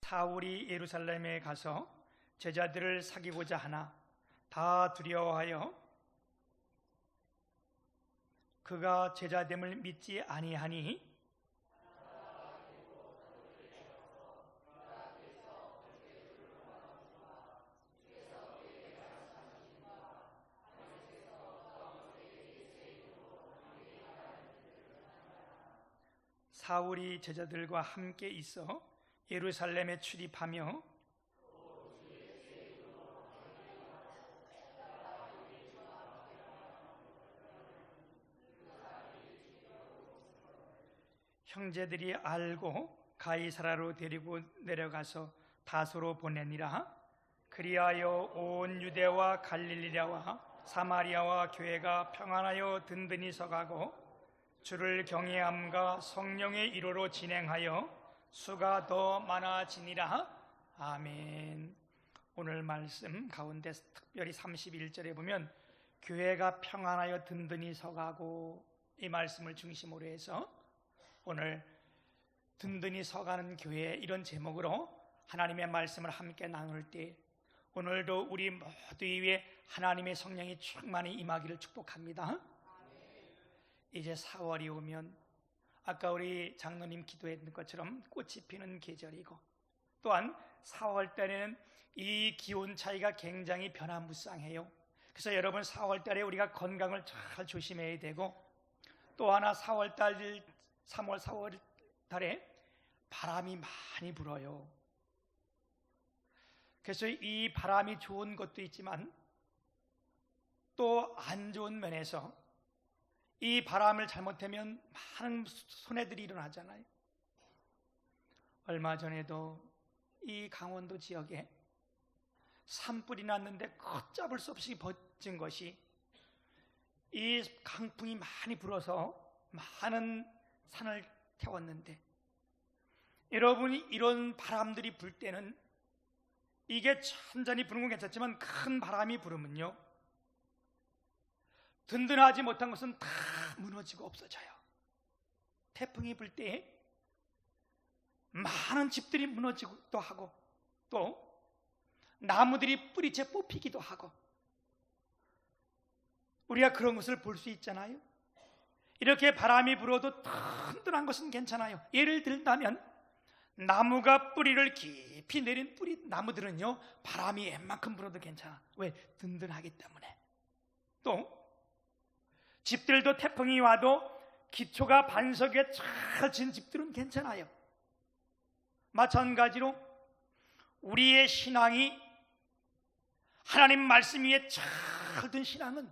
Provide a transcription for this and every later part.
사울이 예루살렘에 가서 제자들을 사귀고자 하나 다 두려워하여 그가 제자됨을 믿지 아니하니 사울이 제자들과 함께 있어 예루살렘에 출입하며 형제들이 알고 가이사라로 데리고 내려가서 다소로 보내니라. 그리하여 온 유대와 갈릴리와 사마리아와 교회가 평안하여 든든히 서가고 주를 경외함과 성령의 이로로 진행하여 수가 더 많아지니라. 아멘. 오늘 말씀 가운데 특별히 31절에 보면 교회가 평안하여 든든히 서가고, 이 말씀을 중심으로 해서 오늘 든든히 서가는 교회, 이런 제목으로 하나님의 말씀을 함께 나눌 때 오늘도 우리 모두 위에 하나님의 성령이 충만히 임하기를 축복합니다. 이제 4월이 오면 아까 우리 장로님 기도했던 것처럼 꽃이 피는 계절이고, 또한 4월 달에는 이 기온 차이가 굉장히 변화무쌍해요. 그래서 여러분 4월 달에 우리가 건강을 잘 조심해야 되고, 또 하나 4월 달에 바람이 많이 불어요. 그래서 이 바람이 좋은 것도 있지만 또 안 좋은 면에서 이 바람을 잘못하면 많은 손해들이 일어나잖아요. 얼마 전에도 이 강원도 지역에 산불이 났는데 걷잡을 수 없이 번진 것이, 이 강풍이 많이 불어서 많은 산을 태웠는데, 여러분이 이런 바람들이 불 때는 이게 천천히 부는 건 괜찮지만 큰 바람이 불으면요, 든든하지 못한 것은 다 무너지고 없어져요. 태풍이 불 때 많은 집들이 무너지기도 하고, 또 나무들이 뿌리채 뽑히기도 하고, 우리가 그런 것을 볼 수 있잖아요. 이렇게 바람이 불어도 든든한 것은 괜찮아요. 예를 들다면 나무가 뿌리를 깊이 내린 나무들은요, 바람이 웬만큼 불어도 괜찮아. 왜? 든든하기 때문에. 또 집들도 태풍이 와도 기초가 반석 위에 잘 진 집들은 괜찮아요. 마찬가지로 우리의 신앙이 하나님 말씀 위에 잘 든 신앙은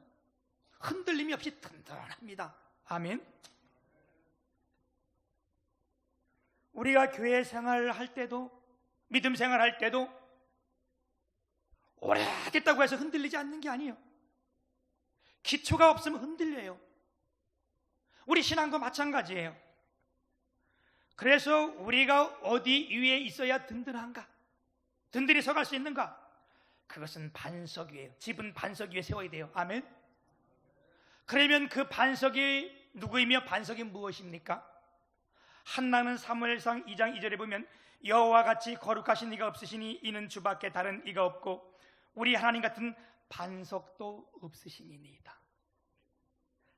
흔들림이 없이 든든합니다. 아멘. 우리가 교회 생활을 할 때도, 믿음 생활할 때도 오래됐다고 해서 흔들리지 않는 게 아니에요. 기초가 없으면 흔들려요. 우리 신앙도 마찬가지예요. 그래서 우리가 어디 위에 있어야 든든한가, 든든히 서갈 수 있는가? 그것은 반석 위에요. 집은 반석 위에 세워야 돼요. 아멘. 그러면 그 반석이 누구이며 반석이 무엇입니까? 한나는 사무엘상 2장 2절에 보면 여호와 같이 거룩하신 이가 없으시니 이는 주밖에 다른 이가 없고 우리 하나님 같은 반석도 없으시니이다.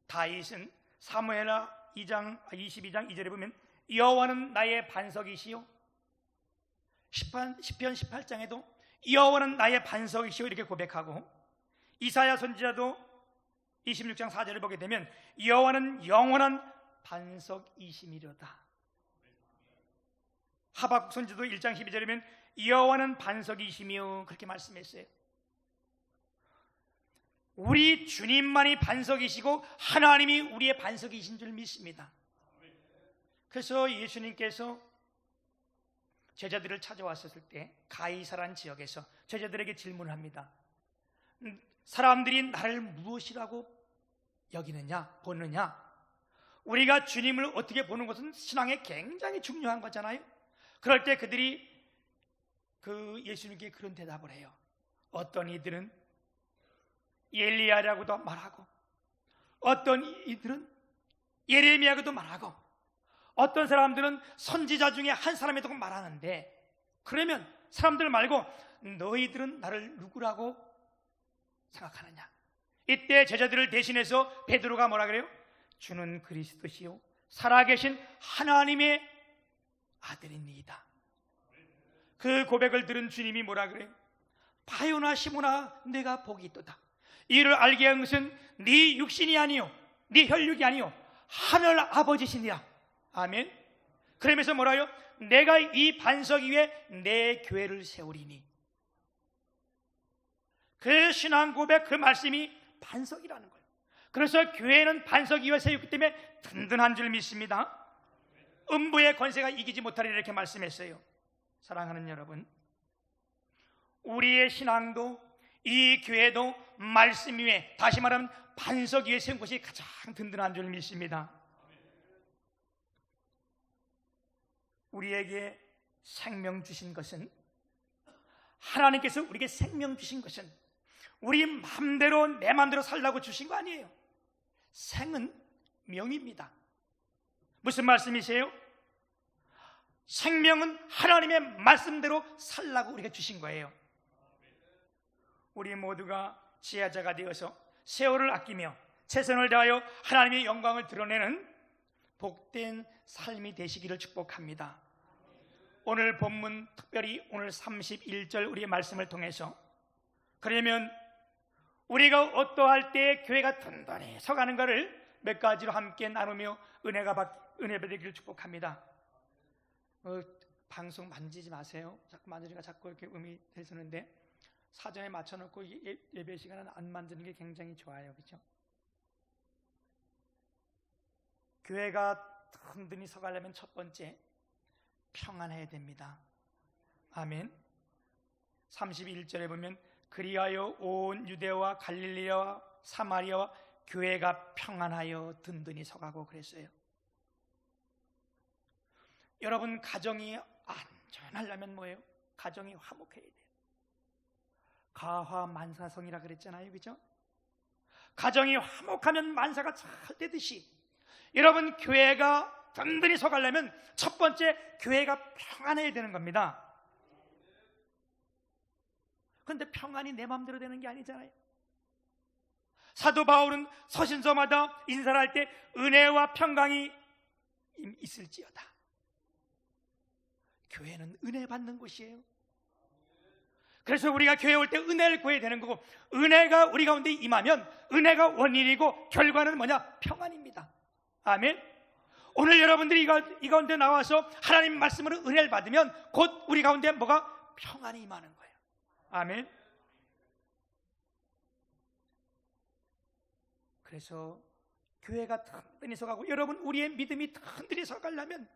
다윗은 사무엘하 22장 2절에 보면 여호와는 나의 반석이시요, 시편 18장에도 여호와는 나의 반석이시요 이렇게 고백하고, 이사야 선지자도 26장 4절을 보게 되면 여호와는 영원한 반석이시미로다. 하박국 선지도 1장 12절이면 여호와는 반석이시며 그렇게 말씀했어요. 우리 주님만이 반석이시고 하나님이 우리의 반석이신 줄 믿습니다. 그래서 예수님께서 제자들을 찾아왔을 때 가이사란 지역에서 제자들에게 질문을 합니다. 사람들이 나를 무엇이라고 여기느냐, 보느냐? 우리가 주님을 어떻게 보는 것은 신앙에 굉장히 중요한 거잖아요. 그럴 때 그들이 예수님께 그런 대답을 해요. 어떤 이들은 엘리야라고도 말하고, 어떤 이들은 예레미야라고도 말하고, 어떤 사람들은 선지자 중에 한 사람이라고 말하는데, 그러면 사람들 말고 너희들은 나를 누구라고 생각하느냐? 이때 제자들을 대신해서 베드로가 뭐라 그래요? 주는 그리스도시요 살아계신 하나님의 아들입니다. 그 고백을 들은 주님이 뭐라 그래요? 바요나 시몬아, 내가 복이 있도다. 이를 알게 한 것은 네 육신이 아니요 네 혈육이 아니요 하늘 아버지시니라. 아멘. 그러면서 뭐라요? 내가 이 반석 위에 내 교회를 세우리니. 그 신앙 고백, 그 말씀이 반석이라는 거예요. 그래서 교회는 반석 위에 세웠기 때문에 든든한 줄 믿습니다. 음부의 권세가 이기지 못하리라 이렇게 말씀했어요. 사랑하는 여러분, 우리의 신앙도 이 교회도 말씀 위에, 다시 말하면 반석 위에 세운 것이 가장 든든한 줄 믿습니다. 우리에게 생명 주신 것은, 하나님께서 우리에게 생명 주신 것은 우리 마음대로 내 마음대로 살라고 주신 거 아니에요. 생은 명입니다. 무슨 말씀이세요? 생명은 하나님의 말씀대로 살라고 우리가 주신 거예요. 우리 모두가 지혜자가 되어서 세월을 아끼며 최선을 다하여 하나님의 영광을 드러내는 복된 삶이 되시기를 축복합니다. 오늘 본문, 특별히 오늘 31절 우리의 말씀을 통해서, 그러면 우리가 어떠할 때 교회가 든든히 서가는가를 몇 가지로 함께 나누며 은혜 받기를 축복합니다. 방송 만지지 마세요. 자꾸 만지니까 자꾸 이렇게 음이 되서는데, 사전에 맞춰놓고 예배 시간은 안 만지는 게 굉장히 좋아요. 그렇죠? 교회가 든든히 서가려면 첫 번째, 평안해야 됩니다. 아멘. 31절에 보면 그리하여 온 유대와 갈릴리와 사마리아와 교회가 평안하여 든든히 서가고 그랬어요. 여러분, 가정이 안전하려면 뭐예요? 가정이 화목해야 돼요. 가화만사성이라 그랬잖아요. 그죠? 가정이 화목하면 만사가 잘 되듯이, 여러분 교회가 든든히 서가려면 첫 번째, 교회가 평안해야 되는 겁니다. 그런데 평안이 내 마음대로 되는 게 아니잖아요. 사도 바울은 서신서마다 인사를 할 때 은혜와 평강이 있을지어다. 교회는 은혜 받는 곳이에요. 그래서 우리가 교회에 올 때 은혜를 구해야 되는 거고, 은혜가 우리 가운데 임하면 은혜가 원인이고 결과는 뭐냐? 평안입니다. 아멘. 오늘 여러분들이 이 가운데 나와서 하나님 말씀으로 은혜를 받으면 곧 우리 가운데 뭐가? 평안이 임하는 거예요. 아멘. 그래서 교회가 든든히 서가고, 여러분 우리의 믿음이 든든히 서가려면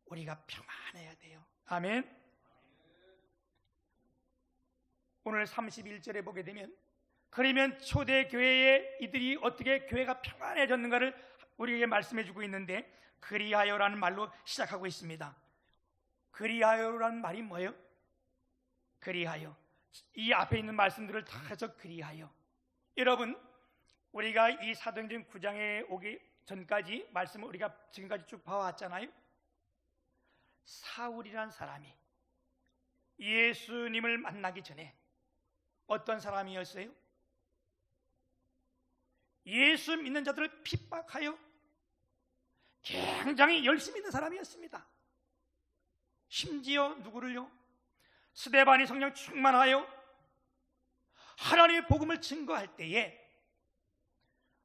우리가 평안해야 돼요. 아멘. 오늘 31절에 보게 되면, 그러면 초대교회에 이들이 어떻게 교회가 평안해졌는가를 우리에게 말씀해 주고 있는데, 그리하여라는 말로 시작하고 있습니다. 그리하여라는 말이 뭐예요? 그리하여, 이 앞에 있는 말씀들을 다 해서 그리하여. 여러분, 우리가 이 사도행전 9장에 오기 전까지 말씀을 우리가 지금까지 쭉 봐왔잖아요. 사울이란 사람이 예수님을 만나기 전에 어떤 사람이었어요? 예수 믿는 자들을 핍박하여 굉장히 열심히 있는 사람이었습니다. 심지어 누구를요? 스데반이 성령 충만하여 하나님의 복음을 증거할 때에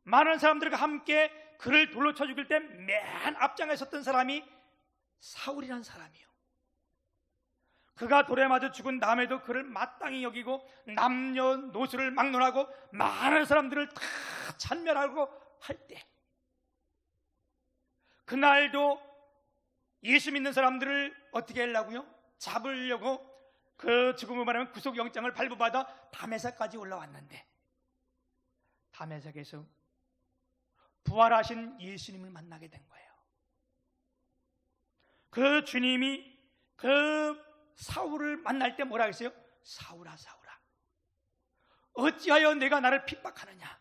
많은 사람들과 함께 그를 돌로 쳐 죽일 때 맨 앞장에 섰던 사람이 사울이란 사람이요. 그가 돌에 맞아 죽은 다음에도 그를 마땅히 여기고 남녀노소를 막론하고 많은 사람들을 다 찬멸하고 할 때, 그날도 예수 믿는 사람들을 어떻게 하려고요? 잡으려고 그 지금으로 말하면 구속영장을 발부받아 다메섹까지 올라왔는데, 다메섹에서 부활하신 예수님을 만나게 된 거예요. 그 주님이 그 사울을 만날 때 뭐라 했어요? 사울아 사울아, 어찌하여 내가 나를 핍박하느냐.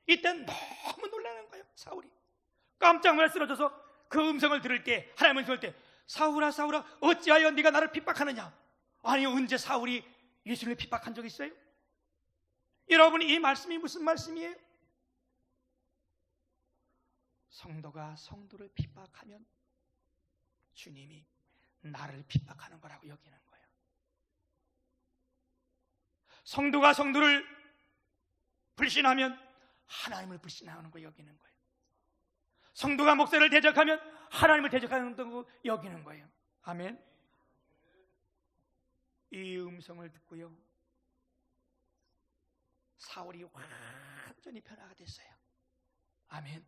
이때 너무 놀라는 거예요. 사울이 깜짝 놀라 쓰러져서 그 음성을 들을 때, 하나님의 음성을 들을 때 사울아 사울아 어찌하여 네가 나를 핍박하느냐. 아니, 언제 사울이 예수님을 핍박한 적 있어요? 여러분, 이 말씀이 무슨 말씀이에요? 성도가 성도를 핍박하면 주님이 나를 핍박하는 거라고 여기는 거예요. 성도가 성도를 불신하면 하나님을 불신하는 거 여기는 거예요. 성도가 목사를 대적하면 하나님을 대적하는 거고 여기는 거예요. 아멘. 이 음성을 듣고요, 사울이 완전히 변화가 됐어요. 아멘.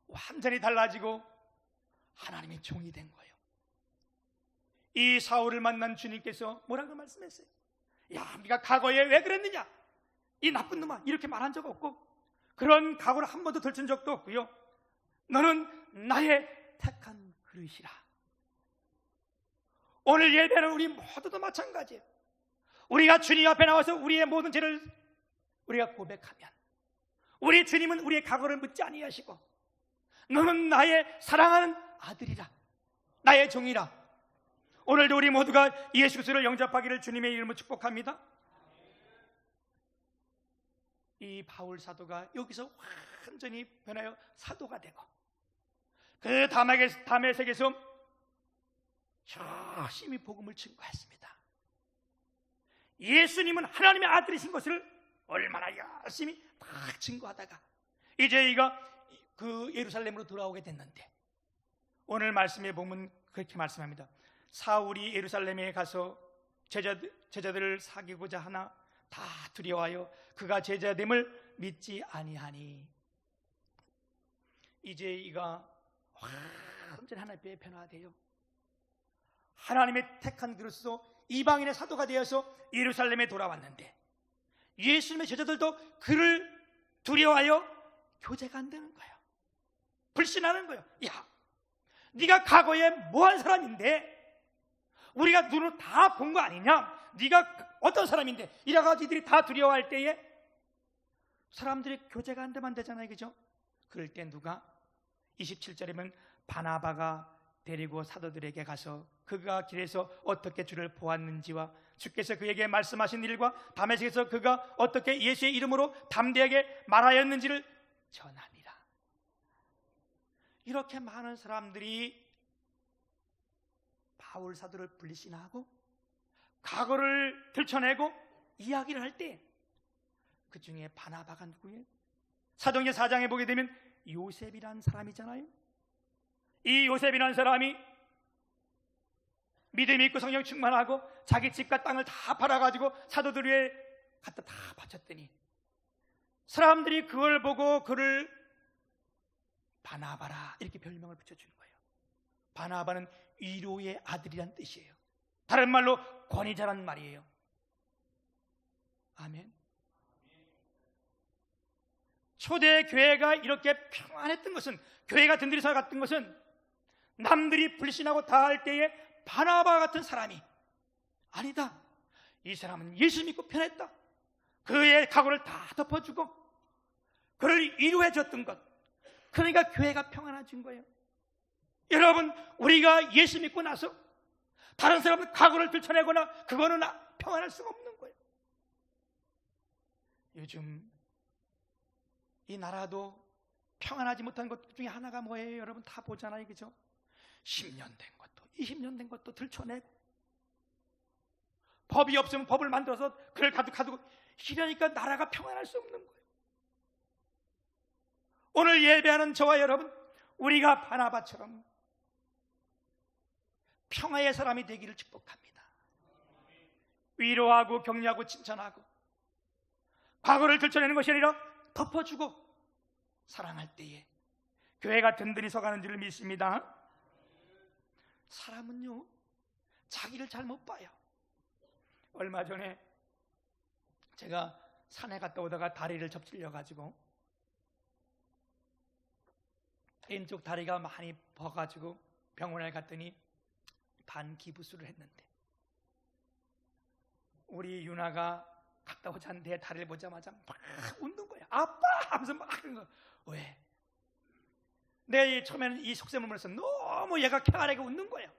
완전히 달라지고 하나님의 종이 된 거예요. 이 사울을 만난 주님께서 뭐라고 말씀했어요? 야, 네가 과거에 왜 그랬느냐? 이 나쁜 놈아, 이렇게 말한 적 없고 그런 각오를 한 번도 들춘 적도 없고요. 너는 나의 택한 그릇이라. 오늘 예배는 우리 모두도 마찬가지예요. 우리가 주님 앞에 나와서 우리의 모든 죄를 우리가 고백하면 우리 주님은 우리의 각오를 묻지 아니하시고 너는 나의 사랑하는 아들이라, 나의 종이라. 오늘도 우리 모두가 예수 그리스도를 영접하기를 주님의 이름으로 축복합니다. 이 바울 사도가 여기서 완전히 변하여 사도가 되고 그 다메섹에서 열심히 복음을 증거했습니다. 예수님은 하나님의 아들이신 것을 얼마나 열심히 막 증거하다가 이제 이가 그 예루살렘으로 돌아오게 됐는데, 오늘 말씀에 보면 그렇게 말씀합니다. 사울이 예루살렘에 가서 제자들을 사귀고자 하나 다 두려워하여 그가 제자됨을 믿지 아니하니. 이제 이가 완전히 하나님의 변화되어 하나님의 택한 그릇으로 이방인의 사도가 되어서 예루살렘에 돌아왔는데 예수님의 제자들도 그를 두려워하여 교제가 안 되는 거예요. 불신하는 거예요. 야, 네가 과거에 뭐한 사람인데 우리가 눈으로 다 본 거 아니냐? 네가 어떤 사람인데? 이래가지고 이들이 다 두려워할 때에 사람들이 교제가 안 되면 안 되잖아요, 그죠? 그럴 때 누가 27절이면 바나바가 데리고 사도들에게 가서 그가 길에서 어떻게 주를 보았는지와 주께서 그에게 말씀하신 일과 다메섹에서 그가 어떻게 예수의 이름으로 담대하게 말하였는지를 전하니라. 이렇게 많은 사람들이 바울 사도를 불신하고 과거를 들춰내고 이야기를 할 때 그 중에 바나바가 누구예요? 사도행전 4장에 보게 되면 요셉이라는 사람이잖아요. 이 요셉이라는 사람이 믿음이 있고 성령 충만하고 자기 집과 땅을 다 팔아가지고 사도들 위에 갖다 다 바쳤더니 사람들이 그걸 보고 그를 바나바라 이렇게 별명을 붙여주는 거예요. 바나바는 위로의 아들이란 뜻이에요. 다른 말로 권위자란 말이에요. 아멘. 초대 교회가 이렇게 평안했던 것은, 교회가 든든히 살아갔던 것은 남들이 불신하고 다 할 때에 바나바 같은 사람이 아니다, 이 사람은 예수 믿고 편했다, 그의 각오를 다 덮어주고 그를 위로해 줬던 것, 그러니까 교회가 평안해진 거예요. 여러분, 우리가 예수 믿고 나서 다른 사람은 각오를 들춰내거나 그거는 평안할 수가 없는 거예요. 요즘 이 나라도 평안하지 못한 것 중에 하나가 뭐예요? 여러분 다 보잖아요, 그죠? 10년 된 것도 20년 된 것도 들춰내고 법이 없으면 법을 만들어서 그를 가두고 이러니까 나라가 평안할 수 없는 거예요. 오늘 예배하는 저와 여러분, 우리가 바나바처럼 평화의 사람이 되기를 축복합니다. 위로하고 격려하고 칭찬하고 과거를 들춰내는 것이 아니라 덮어주고 사랑할 때에 교회가 든든히 서가는 줄을 믿습니다. 사람은요, 자기를 잘 못 봐요. 얼마 전에 제가 산에 갔다 오다가 다리를 접질려 가지고 왼쪽 다리가 많이 버가지고 병원에 갔더니 반기부술을 했는데 우리 유나가 갔다 오자는데 다리를 보자마자 막 웃는 거야. 아빠 하면서 막 그런 거. 왜? 내 처음에는 이 속셈을 보면서 너무 얘가 쾌활하게 웃는 거예요.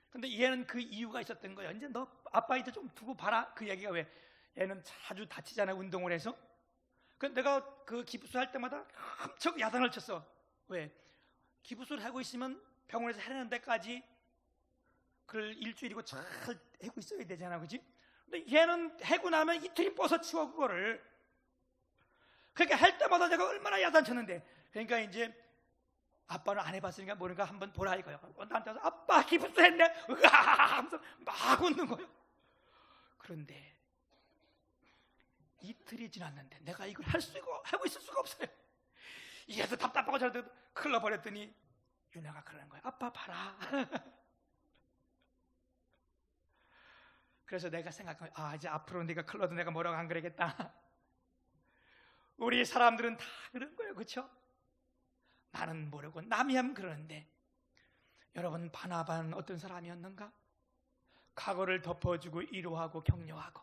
근데 얘는 그 이유가 있었던 거예요. 이제 너 아빠 이제 좀 두고 봐라. 그 얘기가 왜? 얘는 자주 다치잖아요, 운동을 해서. 그 내가 그 기부술 할 때마다 엄청 야단을 쳤어. 왜? 기부술 하고 있으면 병원에서 해내는 데까지 그걸 일주일이고 잘 해고 있어야 되잖아, 그지? 근데 얘는 해고 나면 이틀이 뻗어 치워 그거를. 그러니까 할 때마다 내가 얼마나 야단 쳤는데. 그러니까 이제 아빠는 안 해봤으니까 모르니까 한번 보라 이거야. 나한테 와서 아빠 기부술 했네. 으아 하면서 막 웃는 거예요. 그런데 이틀이 지났는데 내가 이걸 하고 있을 수가 없어요. 얘도 답답하고 저도 클러 버렸더니 윤아가 그러는 거야. 아빠 봐라. 그래서 내가 생각한 거야. 이제 앞으로 네가 클러도 내가 뭐라고 안 그러겠다. 우리 사람들은 다 그런 거예요, 그렇죠? 나는 모르고 남이 하면 그러는데, 여러분 바나바는 어떤 사람이었는가? 각오를 덮어주고 위로하고 격려하고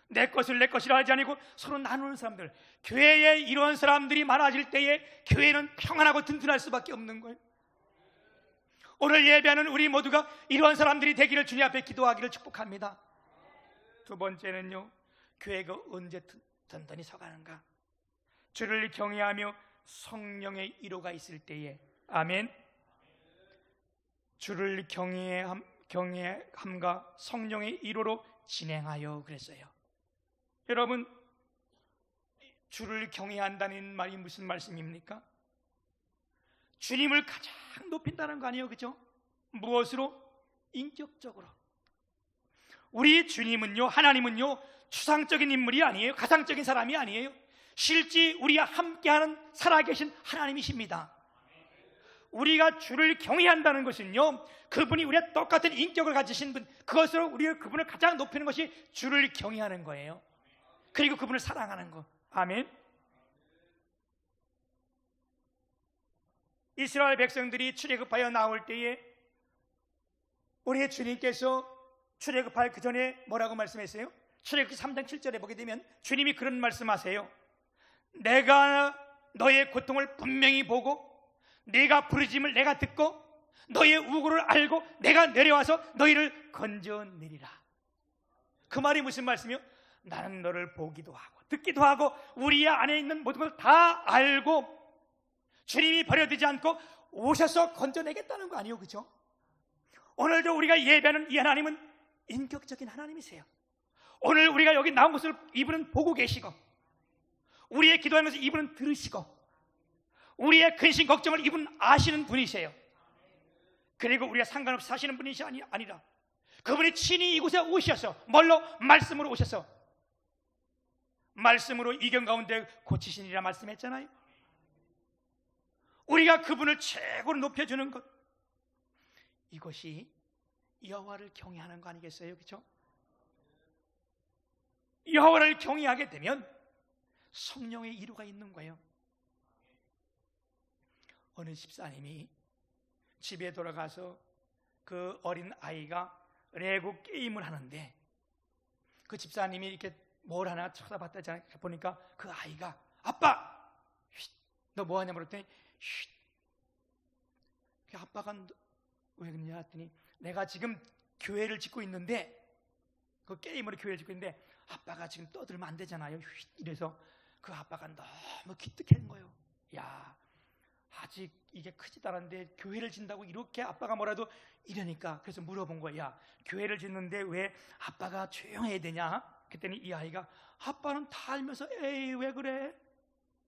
내 것을 내 것이라 하지 아니고 서로 나누는 사람들. 교회에 이런 사람들이 많아질 때에 교회는 평안하고 든든할 수밖에 없는 거예요. 오늘 예배하는 우리 모두가 이러한 사람들이 되기를 주님 앞에 기도하기를 축복합니다. 두 번째는요, 교회가 언제 든든히 서가는가? 주를 경외하며 성령의 위로가 있을 때에. 아멘. 주를 경외함과 성령의 위로로 진행하여 그랬어요. 여러분, 주를 경외한다는 말이 무슨 말씀입니까? 주님을 가장 높인다는 거 아니에요, 그죠? 무엇으로? 인격적으로. 우리 주님은요, 하나님은요, 추상적인 인물이 아니에요. 가상적인 사람이 아니에요. 실제 우리와 함께하는 살아계신 하나님이십니다. 우리가 주를 경외한다는 것은요, 그분이 우리와 똑같은 인격을 가지신 분, 그것으로 우리가 그분을 가장 높이는 것이 주를 경외하는 거예요. 그리고 그분을 사랑하는 거. 아멘. 이스라엘 백성들이 출애굽하여 나올 때에 우리의 주님께서 출애굽할 그 전에 뭐라고 말씀했어요? 출애굽기 3장 7절에 보게 되면 주님이 그런 말씀하세요. 내가 너의 고통을 분명히 보고 네가 부르짖음을 내가 듣고 너의 우고를 알고 내가 내려와서 너희를 건져내리라. 그 말이 무슨 말씀이요? 나는 너를 보기도 하고 듣기도 하고 우리 안에 있는 모든 걸 다 알고 주님이 버려두지 않고 오셔서 건져내겠다는 거 아니에요, 그죠? 오늘도 우리가 예배하는 이 하나님은 인격적인 하나님이세요. 오늘 우리가 여기 나온 것을 이분은 보고 계시고 우리의 기도하는 것을 이분은 들으시고 우리의 근심 걱정을 이분은 아시는 분이세요. 그리고 우리가 상관없이 사시는 분이 아니라 그분이 친히 이곳에 오셔서 뭘로? 말씀으로 오셔서 말씀으로 이경 가운데 고치시니라 말씀했잖아요. 우리가 그분을 최고로 높여주는 것, 이것이 여호와를 경외하는 거 아니겠어요? 그렇죠? 여호와를 경외하게 되면 성령의 이루가 있는 거예요. 어느 집사님이 집에 돌아가서 그 어린 아이가 레고 게임을 하는데 그 집사님이 이렇게 뭘 하나 쳐다봤다잖아요. 보니까 그 아이가 아빠! 너 뭐 하냐 물었더니 그 아빠가 왜 그러냐 했더니 내가 지금 교회를 짓고 있는데 그 게임으로 교회를 짓고 있는데 아빠가 지금 떠들면 안 되잖아요. 이래서 그 아빠가 너무 기특한 거예요. 야, 아직 이게 크지도 않은데 교회를 짓는다고 이렇게 아빠가 뭐라도 이러니까. 그래서 물어본 거야. 야, 교회를 짓는데 왜 아빠가 조용해야 되냐? 그랬더니 이 아이가 아빠는 다 알면서 에이 왜 그래?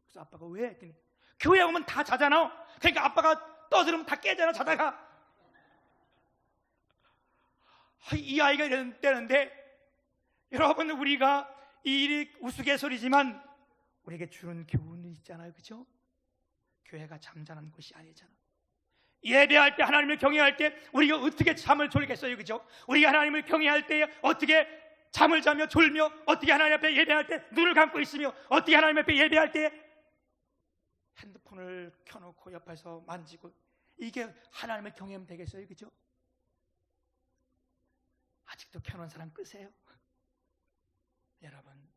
그래서 아빠가 왜? 했더니 교회 오면 다 자잖아. 그러니까 아빠가 떠들으면 다 깨잖아, 자다가. 이 아이가 이랬는데 여러분, 우리가 이 일이 우스갯소리지만 우리에게 주는 교훈이 있잖아요, 그죠? 교회가 잠자는 곳이 아니잖아. 예배할 때, 하나님을 경외할 때 우리가 어떻게 잠을 졸겠어요, 그죠? 우리가 하나님을 경외할 때 어떻게 잠을 자며 졸며, 어떻게 하나님 앞에 예배할 때 눈을 감고 있으며, 어떻게 하나님 앞에 예배할 때 핸드폰을 켜놓고 옆에서 만지고, 이게 하나님을 경외하면 되겠어요, 그죠? 아직도 켜놓은 사람 끄세요. 여러분,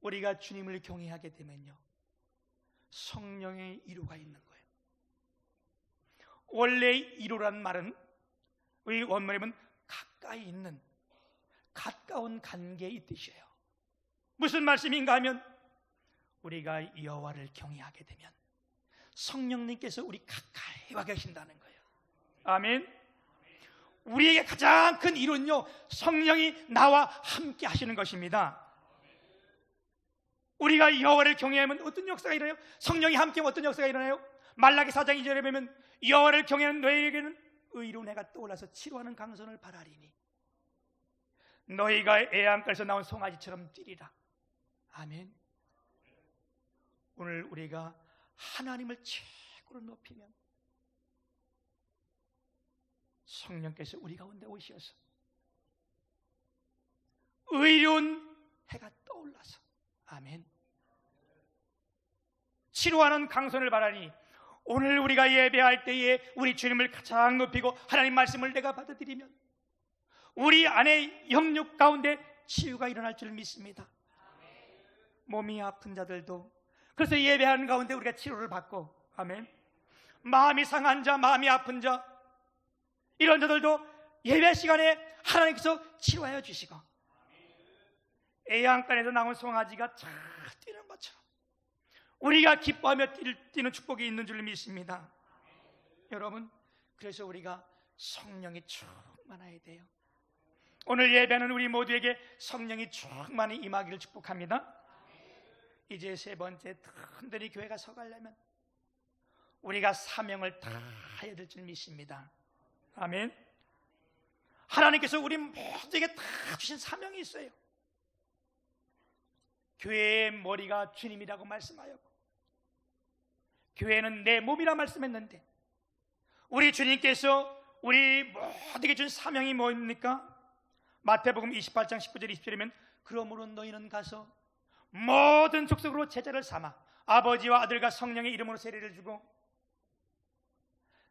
우리가 주님을 경외하게 되면요 성령의 이루가 있는 거예요. 원래 이로란 말은 이 원문에 보면 가까이 있는, 가까운 관계에 이 뜻이에요. 무슨 말씀인가 하면 우리가 여호와를 경외하게 되면 성령님께서 우리 가까이 와 계신다는 거예요. 아멘. 우리에게 가장 큰 이론요, 성령이 나와 함께 하시는 것입니다. 우리가 여호와를 경외하면 어떤 역사가 일어나요? 성령이 함께하면 어떤 역사가 일어나요? 말라기 4장 2절에 보면 여호와를 경외하는 너희에게는 의로운 해가 떠올라서 치료하는 강선을 바라리니 너희가 애양가에서 나온 송아지처럼 뛰리라. 아멘. 오늘 우리가 하나님을 최고로 높이면 성령께서 우리 가운데 오셔서 의로운 해가 떠올라서, 아멘, 치료하는 강선을 바라니 오늘 우리가 예배할 때에 우리 주님을 가장 높이고 하나님 말씀을 내가 받아들이면 우리 안에 영육 가운데 치유가 일어날 줄 믿습니다. 몸이 아픈 자들도 그래서 예배하는 가운데 우리가 치료를 받고, 아멘, 마음이 상한 자, 마음이 아픈 자, 이런 자들도 예배 시간에 하나님께서 치료하여 주시고 애양간에서 나온 송아지가 잘 뛰는 것처럼 우리가 기뻐하며 뛰는 축복이 있는 줄 믿습니다. 여러분, 그래서 우리가 성령이 충만해야 돼요. 오늘 예배는 우리 모두에게 성령이 충만히 임하기를 축복합니다. 이제 세 번째, 든든히 교회가 서가려면 우리가 사명을 다 해야 될 줄 믿습니다. 아멘. 하나님께서 우리 모두에게 다 주신 사명이 있어요. 교회의 머리가 주님이라고 말씀하였고 교회는 내 몸이라 말씀했는데 우리 주님께서 우리 모두에게 준 사명이 뭡니까? 마태복음 28장 19절 20절이면 그러므로 너희는 가서 모든 족속으로 제자를 삼아 아버지와 아들과 성령의 이름으로 세례를 주고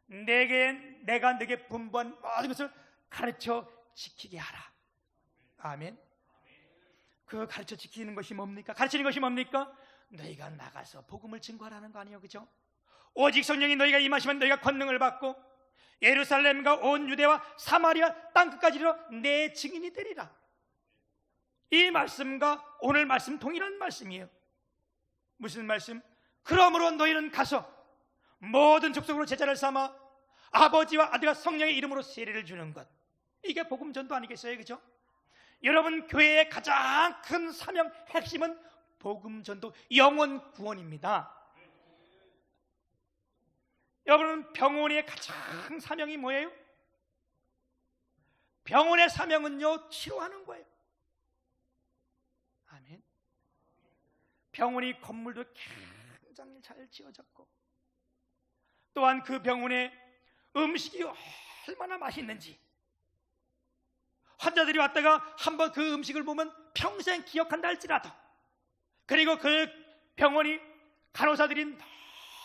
내가 네게 분부한 모든 것을 가르쳐 지키게 하라. 아멘. 그 가르쳐 지키는 것이 뭡니까? 가르치는 것이 뭡니까? 너희가 나가서 복음을 증거하라는 거 아니에요, 그죠? 오직 성령이 너희가 임하시면 너희가 권능을 받고 예루살렘과 온 유대와 사마리아 땅끝까지 이르러 내 증인이 되리라. 이 말씀과 오늘 말씀 동일한 말씀이에요. 무슨 말씀? 그러므로 너희는 가서 모든 족속으로 제자를 삼아 아버지와 아들과 성령의 이름으로 세례를 주는 것, 이게 복음 전도 아니겠어요, 그죠? 여러분, 교회의 가장 큰 사명 핵심은 복음 전도, 영혼 구원입니다. 여러분, 병원의 가장 사명이 뭐예요? 병원의 사명은요, 치료하는 거예요. 아멘. 병원이 건물도 굉장히 잘 지어졌고 또한 그 병원에 음식이 얼마나 맛있는지 환자들이 왔다가 한번 그 음식을 보면 평생 기억한다 할지라도, 그리고 그 병원이 간호사들이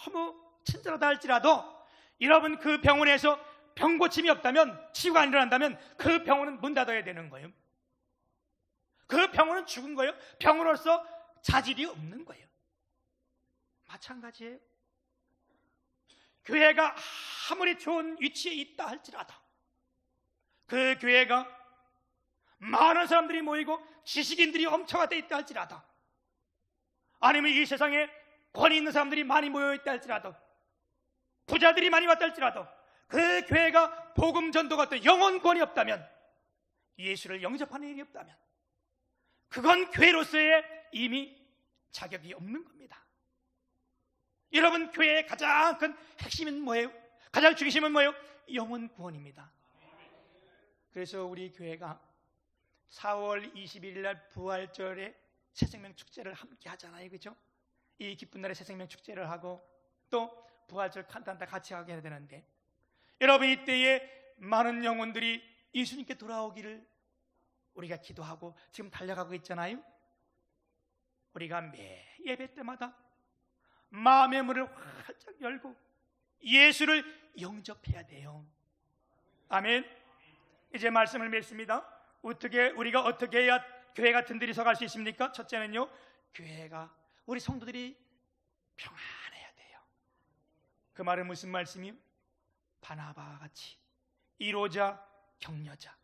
너무 친절하다 할지라도 여러분, 그 병원에서 병고침이 없다면, 치유가 안 일어난다면 그 병원은 문 닫아야 되는 거예요. 그 병원은 죽은 거예요. 병원으로서 자질이 없는 거예요. 마찬가지예요. 교회가 아무리 좋은 위치에 있다 할지라도 그 교회가 많은 사람들이 모이고 지식인들이 엄청나게 있다 할지라도, 아니면 이 세상에 권위 있는 사람들이 많이 모여있다 할지라도, 부자들이 많이 왔다 할지라도 그 교회가 복음 전도가 어떤 영혼 권이 없다면, 예수를 영접하는 일이 없다면 그건 교회로서의 이미 자격이 없는 겁니다. 여러분, 교회의 가장 큰 핵심은 뭐예요? 가장 중심은 뭐예요? 영혼 구원입니다. 그래서 우리 교회가 4월 21일 날 부활절에 새생명 축제를 함께 하잖아요, 그죠? 이 기쁜 날에 새생명 축제를 하고 또 부활절 칸탄다 같이 하게 해야 되는데, 여러분, 이때에 많은 영혼들이 예수님께 돌아오기를 우리가 기도하고 지금 달려가고 있잖아요. 우리가 매 예배 때마다 마음의 문을 활짝 열고 예수를 영접해야 돼요. 아멘. 이제 말씀을 맺습니다. 우리가 어떻게 해야 교회가 든든히 서갈 수 있습니까? 첫째는요, 교회가, 우리 성도들이 평안해야 돼요. 그 말은 무슨 말씀이요? 바나바와 같이 이로자 격려자,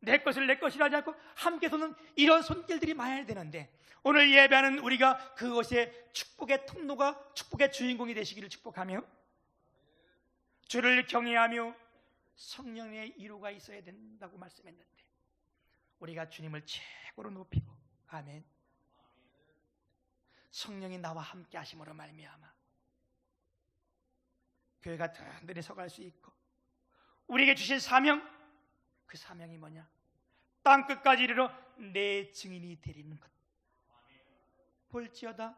내 것을 내 것이라 하지 않고 함께 서는 이런 손길들이 많아야 되는데, 오늘 예배하는 우리가 그것의 축복의 통로가, 축복의 주인공이 되시기를 축복하며, 주를 경외하며 성령의 이루가 있어야 된다고 말씀했는데, 우리가 주님을 최고로 높이고, 아멘, 성령이 나와 함께 하심으로 말미암아 교회가 든든히 서갈 수 있고, 우리에게 주신 사명, 그 사명이 뭐냐? 땅끝까지 이르러 내 증인이 되리는 것. 볼지어다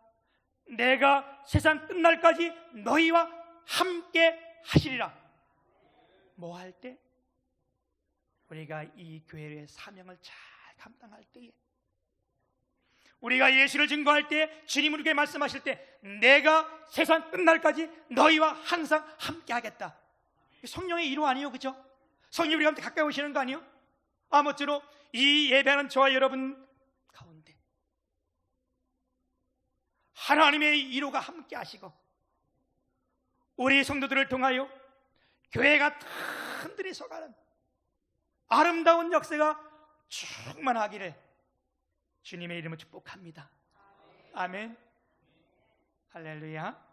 내가 세상 끝날까지 너희와 함께 하시리라. 뭐 할 때? 우리가 이 교회의 사명을 잘 감당할 때에, 우리가 예수를 증거할 때, 주님 우리에게 말씀하실 때, 내가 세상 끝날까지 너희와 항상 함께 하겠다. 성령의 이루 아니에요, 그죠? 성령이 우리가 가까이 오시는 거 아니에요? 아무쪼록 이 예배하는 저와 여러분 가운데 하나님의 이루가 함께 하시고, 우리 성도들을 통하여 교회가 든든히 서가는 아름다운 역사가 충만하기를 주님의 이름으로 축복합니다. 아멘. 할렐루야.